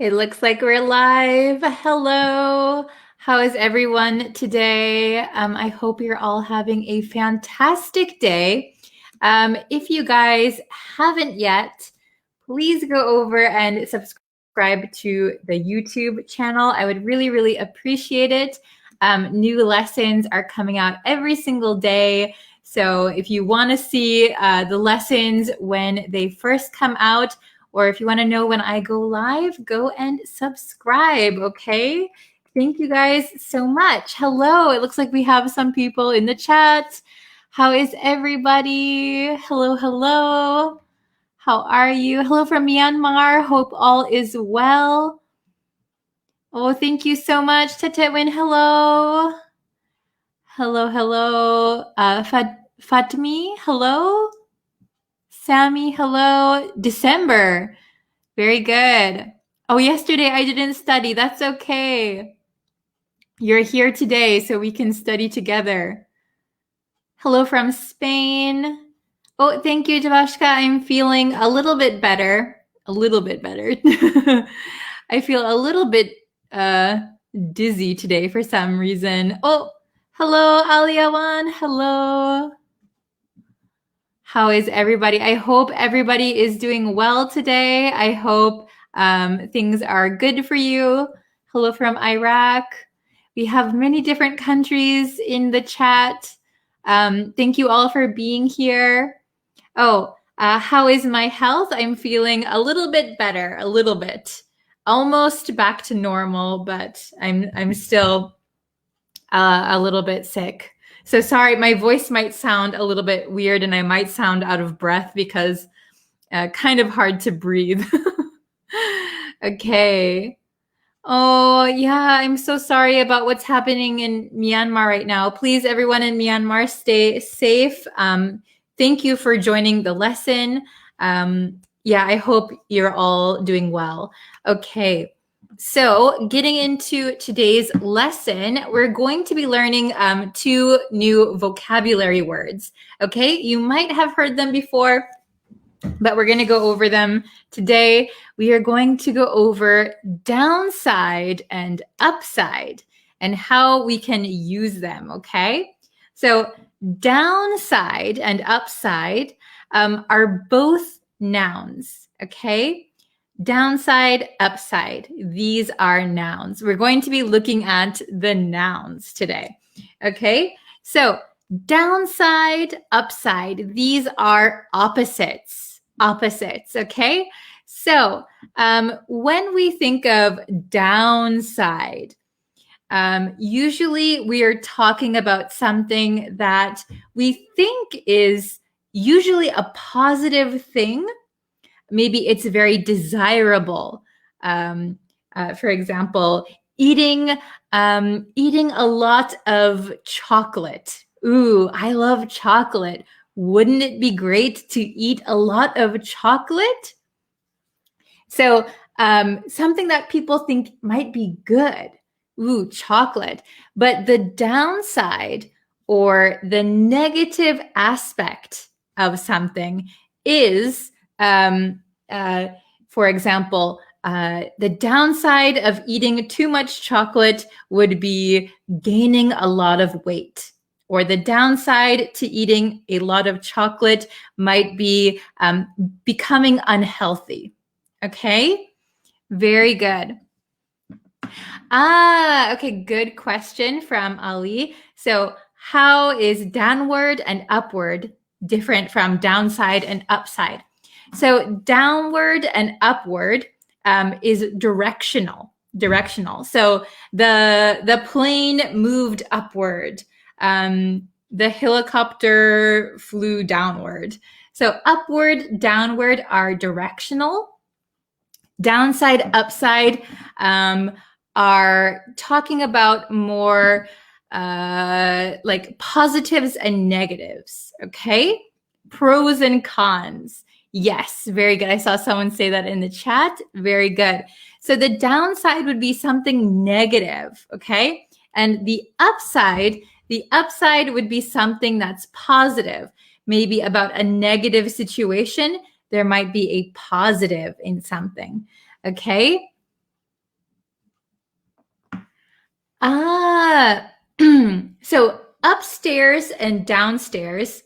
It looks like we're live. Hello. How is everyone today? I hope you're all having a fantastic day. If you guys haven't yet, please go over and subscribe to the YouTube channel. I would really, really appreciate it. New lessons are coming out every single day. So if you want to see the lessons when they first come out, or if you want to know when I go live, go and subscribe, okay? Thank you guys so much. Hello, it looks like we have some people in the chat. How is everybody? Hello, hello. How are you? Hello from Myanmar. Hope all is well. Oh, thank you so much, Tetewin. Hello. Hello, hello. Fatmi, hello. Sammy, hello. December. Very good. Oh, yesterday I didn't study. That's okay. You're here today, so we can study together. Hello from Spain. Oh, thank you, Javashka. I'm feeling a little bit better. A little bit better. I feel a little bit dizzy today for some reason. Oh, hello, Aliawan. Hello. How is everybody? I hope everybody is doing well today. I hope things are good for you. Hello from Iraq. We have many different countries in the chat. Thank you all for being here. Oh, how is my health? I'm feeling a little bit better, a little bit. Almost back to normal, but I'm still a little bit sick. So sorry, my voice might sound a little bit weird and I might sound out of breath because kind of hard to breathe. Okay. Oh, yeah, I'm so sorry about what's happening in Myanmar right now. Please, everyone in Myanmar, stay safe. Thank you for joining the lesson. Yeah, I hope you're all doing well. Okay. So getting into today's lesson, we're going to be learning 2 new vocabulary words. Okay, you might have heard them before, but we're going to go over them today. We are going to go over downside and upside and how we can use them, okay? So downside and upside are both nouns, okay? Downside, upside, these are nouns. We're going to be looking at the nouns today, okay? So downside, upside, these are opposites, okay? So when we think of downside, usually we are talking about something that we think is usually a positive thing. Maybe it's very desirable. For example, eating a lot of chocolate. Ooh, I love chocolate. Wouldn't it be great to eat a lot of chocolate? So something that people think might be good. Ooh, chocolate. But the downside or the negative aspect of something is for example, the downside of eating too much chocolate would be gaining a lot of weight. Or the downside to eating a lot of chocolate might be becoming unhealthy. Okay, very good. Okay, good question from Ali. So how is downward and upward different from downside and upside? So downward and upward is directional. So the plane moved upward. The helicopter flew downward. So upward, downward are directional. Downside, upside are talking about more like positives and negatives. Okay, pros and cons. Yes, very good. I saw someone say that in the chat. Very good. So the downside would be something negative, okay? And the upside would be something that's positive. Maybe about a negative situation, there might be a positive in something, okay? Ah, so upstairs and downstairs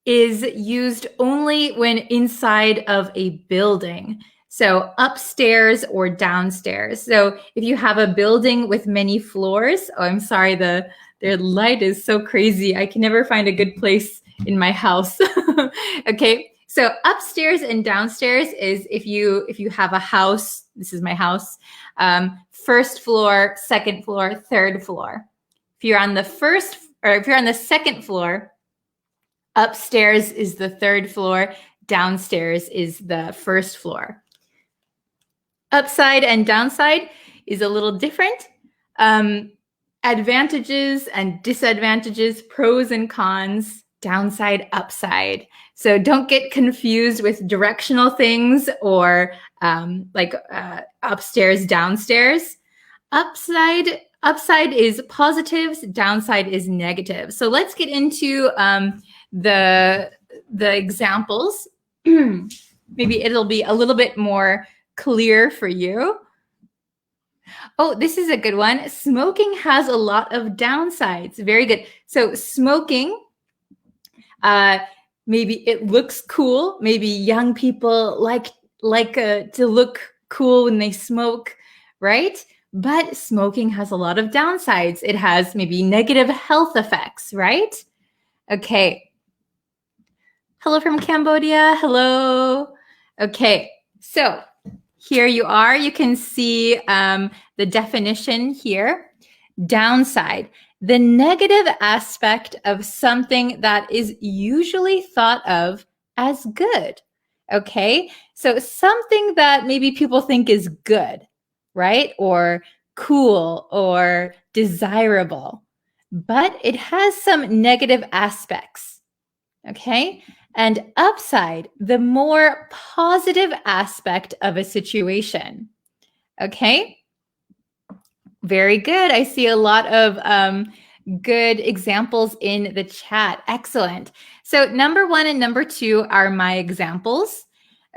is used only when inside of a building. So upstairs or downstairs. So if you have a building with many floors, oh, I'm sorry, their light is so crazy. I can never find a good place in my house. Okay. So upstairs and downstairs is if you have a house, this is my house, first floor, second floor, third floor. If you're on the first or if you're on the second floor, upstairs is the third floor, downstairs is the first floor. Upside and downside is a little different. Advantages and disadvantages, pros and cons, downside, upside. So don't get confused with directional things or upstairs, downstairs. Upside is positives, downside is negative. So let's get into the examples. Maybe it'll be a little bit more clear for you. Oh, this is a good one. Smoking has a lot of downsides. Very good. So smoking, maybe it looks cool. Maybe young people like to look cool when they smoke, right? But smoking has a lot of downsides. It has maybe negative health effects, right? Okay. Hello from Cambodia. Hello. Okay. So here you are. You can see the definition here. Downside, the negative aspect of something that is usually thought of as good. Okay, so something that maybe people think is good, right? Or cool or desirable, but it has some negative aspects. Okay, and upside, the more positive aspect of a situation. Okay, very good. I see a lot of good examples in the chat. Excellent. So number 1 and number 2 are my examples.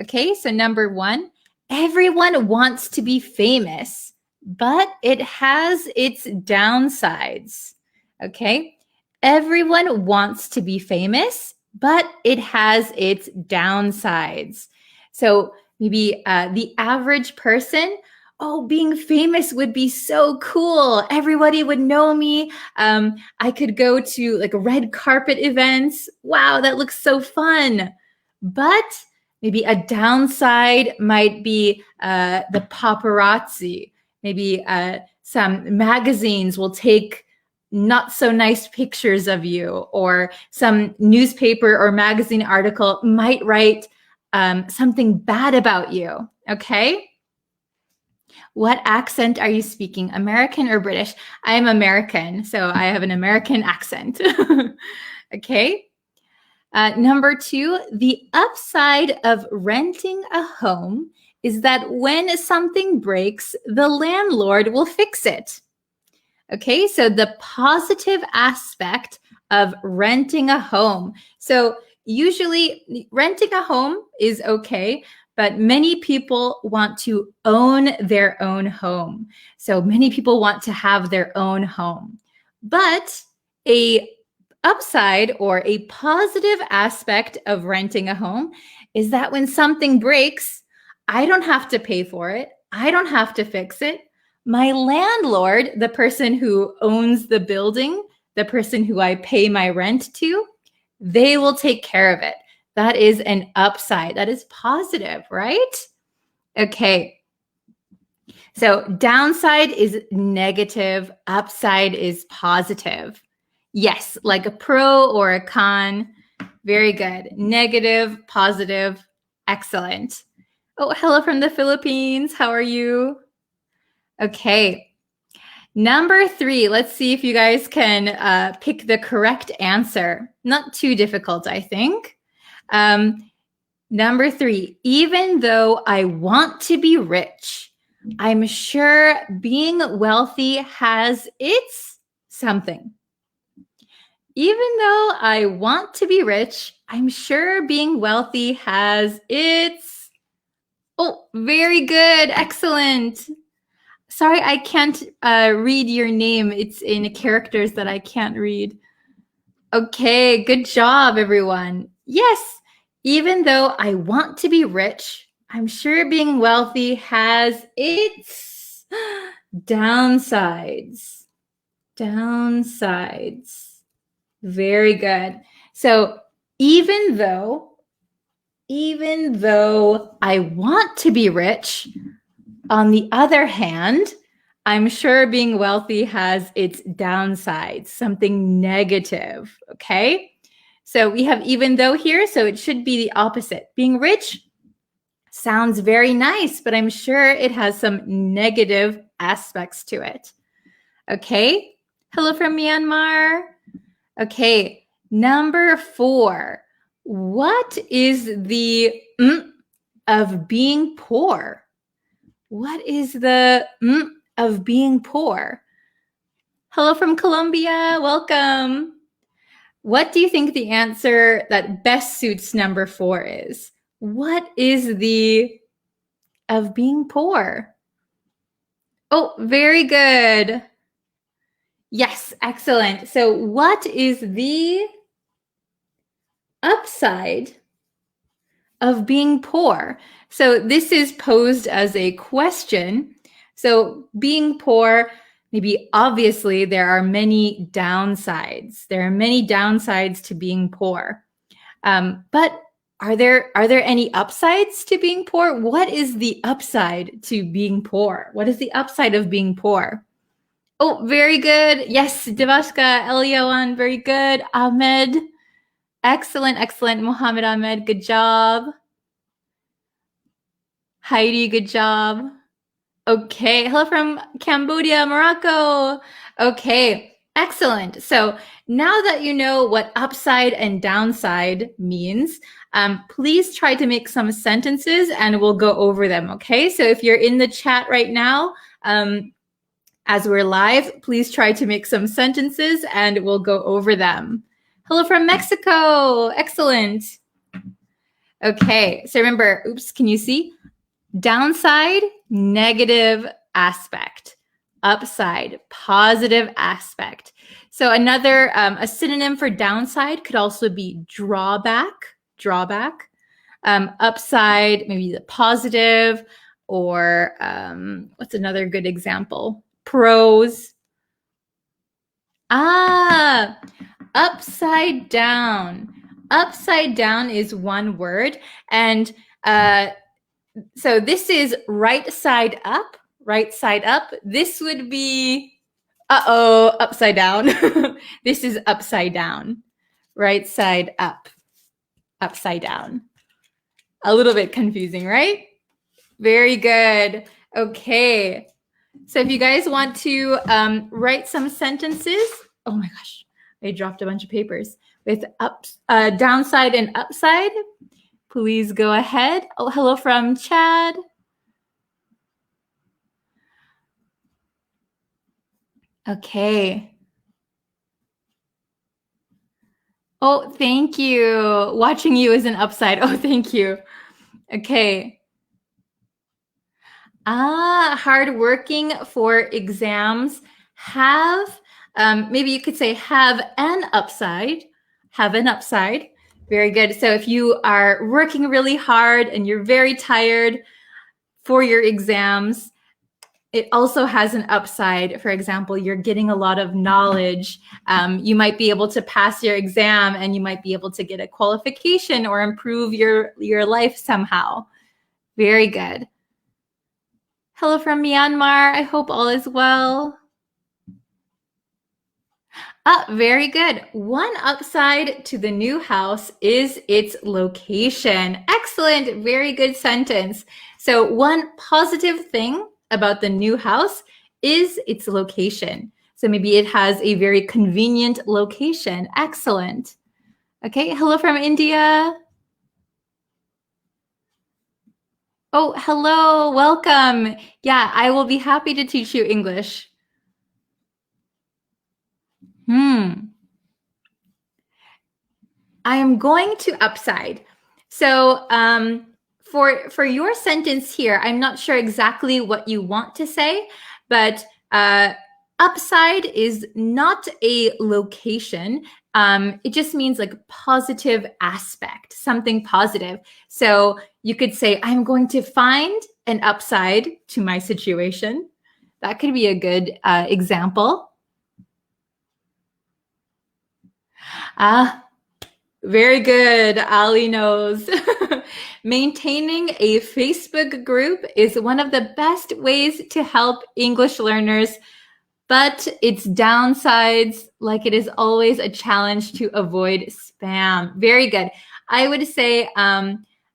Okay, so number 1, everyone wants to be famous, but it has its downsides. Okay, everyone wants to be famous, but it has its downsides. So maybe the average person, oh, being famous would be so cool. Everybody would know me. I could go to like red carpet events. Wow, that looks so fun. But maybe a downside might be the paparazzi. Maybe some magazines will take not so nice pictures of you, or some newspaper or magazine article might write something bad about you. Okay. What accent are you speaking? American or British? I am American, so I have an American accent. Okay. Number 2, the upside of renting a home is that when something breaks, the landlord will fix it. Okay, so the positive aspect of renting a home. So usually renting a home is okay, but many people want to own their own home. So many people want to have their own home. But a upside or a positive aspect of renting a home is that when something breaks, I don't have to pay for it. I don't have to fix it. My landlord, the person who owns the building, the person who I pay my rent to, they will take care of it. That is an upside. That is positive, right? Okay. So downside is negative, upside is positive. Yes, like a pro or a con. Very good. Negative, positive, excellent. Oh, hello from the Philippines. How are you? Okay. Number 3, let's see if you guys can pick the correct answer. Not too difficult, I think. Number 3, even though I want to be rich, I'm sure being wealthy has its something. Even though I want to be rich, I'm sure being wealthy has its... Oh, very good. Excellent. Sorry, I can't read your name. It's in characters that I can't read. Okay, good job, everyone. Yes, even though I want to be rich, I'm sure being wealthy has its downsides. Downsides. Very good. So even though I want to be rich, on the other hand, I'm sure being wealthy has its downsides, something negative, okay? So we have even though here, so it should be the opposite. Being rich sounds very nice, but I'm sure it has some negative aspects to it. Okay? Hello from Myanmar. Okay, number 4. What is the of being poor? What is the of being poor? Hello from Colombia. Welcome. What do you think the answer that best suits number 4 is? What is the of being poor? Oh, very good. Yes, excellent. So what is the upside of being poor? So this is posed as a question. So being poor, maybe obviously there are many downsides. There are many downsides to being poor. But are there any upsides to being poor? What is the upside to being poor? What is the upside of being poor? Oh, very good. Yes, Devashka, Eliyawan, very good. Ahmed, excellent, excellent. Mohammed Ahmed, good job. Heidi, good job. Okay, hello from Cambodia, Morocco. Okay, excellent. So now that you know what upside and downside means, please try to make some sentences and we'll go over them, okay? So if you're in the chat right now, as we're live, please try to make some sentences and we'll go over them. Hello from Mexico. Excellent. Okay, so remember, oops, can you see? Downside, negative aspect. Upside, positive aspect. So another, a synonym for downside could also be drawback. Upside, maybe the positive, or what's another good example? Pros. Upside down. Upside down is one word, and so this is right side up. This would be, upside down. This is upside down. Right side up, upside down. A little bit confusing, right? Very good. Okay. So if you guys want to write some sentences, oh my gosh, I dropped a bunch of papers with downside and upside. Please go ahead. Oh, hello from Chad. Okay. Oh, thank you. Watching you is an upside. Oh, thank you. Okay. Hardworking for exams have, maybe you could say have an upside. Have an upside. Very good. So if you are working really hard and you're very tired for your exams, it also has an upside. For example, you're getting a lot of knowledge. You might be able to pass your exam and you might be able to get a qualification or improve your life somehow. Very good. Hello from Myanmar. I hope all is well. Very good. One upside to the new house is its location. Excellent. Very good sentence. So one positive thing about the new house is its location. So maybe it has a very convenient location. Excellent. Okay. Hello from India. Oh, hello. Welcome. Yeah, I will be happy to teach you English. I am going to upside. So for your sentence here, I'm not sure exactly what you want to say, But upside is not a location. It just means like positive aspect, something positive. So you could say, I'm going to find an upside to my situation. That could be a good example. Very good. Ali knows. Maintaining a Facebook group is one of the best ways to help English learners, but its downsides, like it is always a challenge to avoid spam. Very good. I would say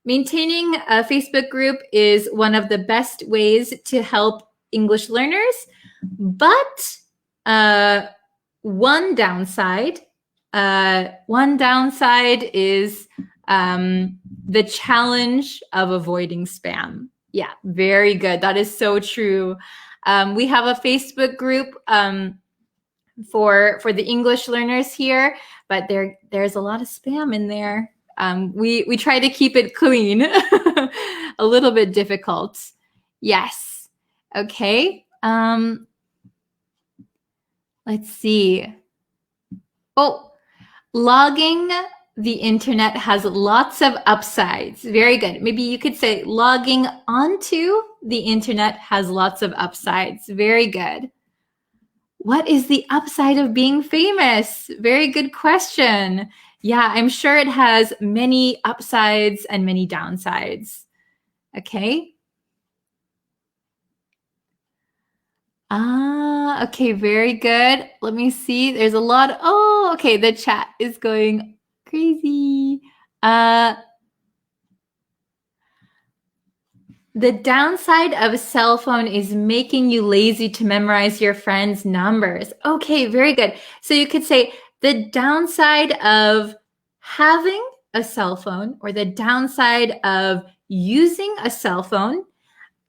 maintaining a Facebook group is one of the best ways to help English learners, but one downside is the challenge of avoiding spam. Yeah, very good. That is so true. We have a Facebook group for the English learners here, but there's a lot of spam in there. We try to keep it clean. A little bit difficult. Yes. Okay. Let's see. Oh, logging the internet has lots of upsides. Very good. Maybe you could say logging onto the internet has lots of upsides. Very good. What is the upside of being famous? Very good question. Yeah, I'm sure it has many upsides and many downsides. Okay. Okay, very good. Let me see. There's a lot. Oh, okay. The chat is going crazy. The downside of a cell phone is making you lazy to memorize your friends' numbers. Okay, very good. So you could say the downside of having a cell phone or the downside of using a cell phone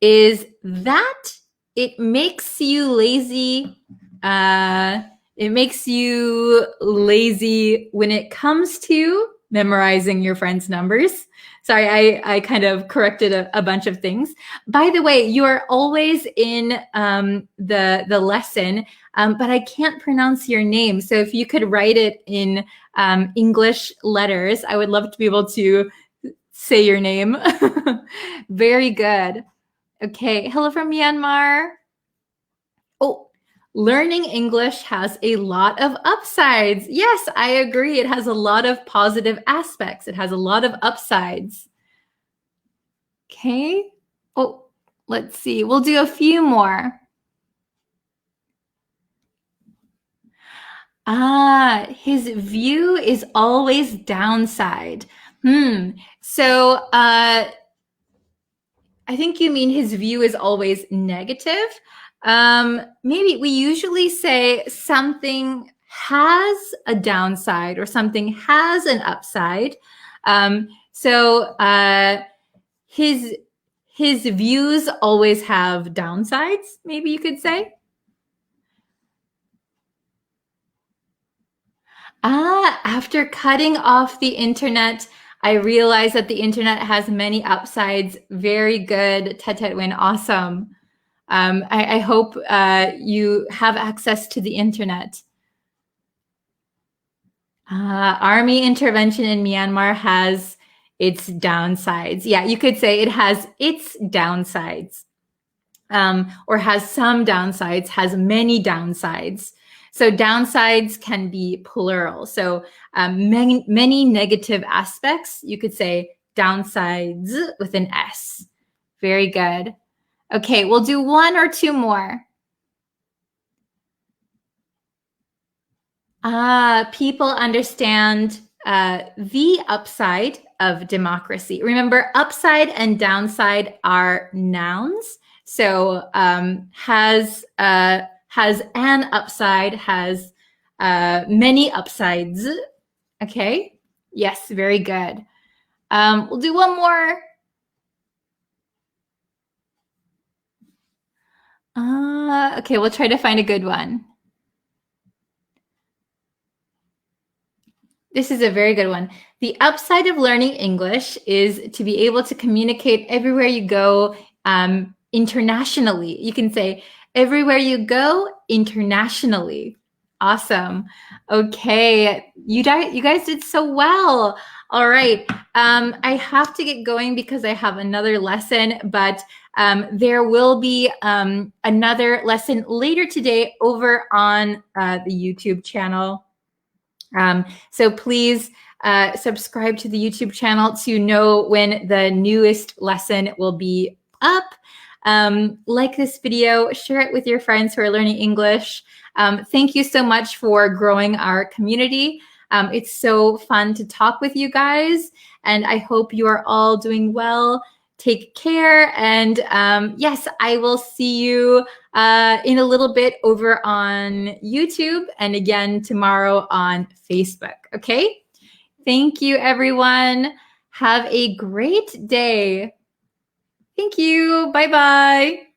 is that it makes you lazy. It makes you lazy when it comes to memorizing your friends' numbers. Sorry, I kind of corrected a bunch of things. By the way, you are always in the lesson, but I can't pronounce your name. So if you could write it in English letters, I would love to be able to say your name. Very good. Okay, hello from Myanmar. Oh, learning English has a lot of upsides. Yes, I agree. It has a lot of positive aspects. It has a lot of upsides. Okay. Oh, let's see. We'll do a few more. His view is always downside. So, I think you mean his view is always negative. Maybe we usually say something has a downside or something has an upside. So his views always have downsides, maybe you could say. After cutting off the internet, I realized that the internet has many upsides. Very good, Tet Win. Awesome. I hope you have access to the internet. Army intervention in Myanmar has its downsides. Yeah, you could say it has its downsides, or has some downsides, has many downsides. So downsides can be plural. So many negative aspects, you could say downsides with an S. Very good. Okay, we'll do one or two more. People understand the upside of democracy. Remember, upside and downside are nouns. So has an upside, has many upsides. Okay. Yes, very good. We'll do one more. Okay, we'll try to find a good one. This is a very good one. The upside of learning English is to be able to communicate everywhere you go internationally. You can say Everywhere you go, internationally. Awesome. Okay, you guys did so well. All right. I have to get going because I have another lesson, but there will be another lesson later today over on the YouTube channel. So please subscribe to the YouTube channel to know when the newest lesson will be up. Like this video, share it with your friends who are learning English. Thank you so much for growing our community. It's so fun to talk with you guys, and I hope you are all doing well. Take care, and yes, I will see you in a little bit over on YouTube and again tomorrow on Facebook. Okay? Thank you, everyone. Have a great day. Thank you. Bye-bye.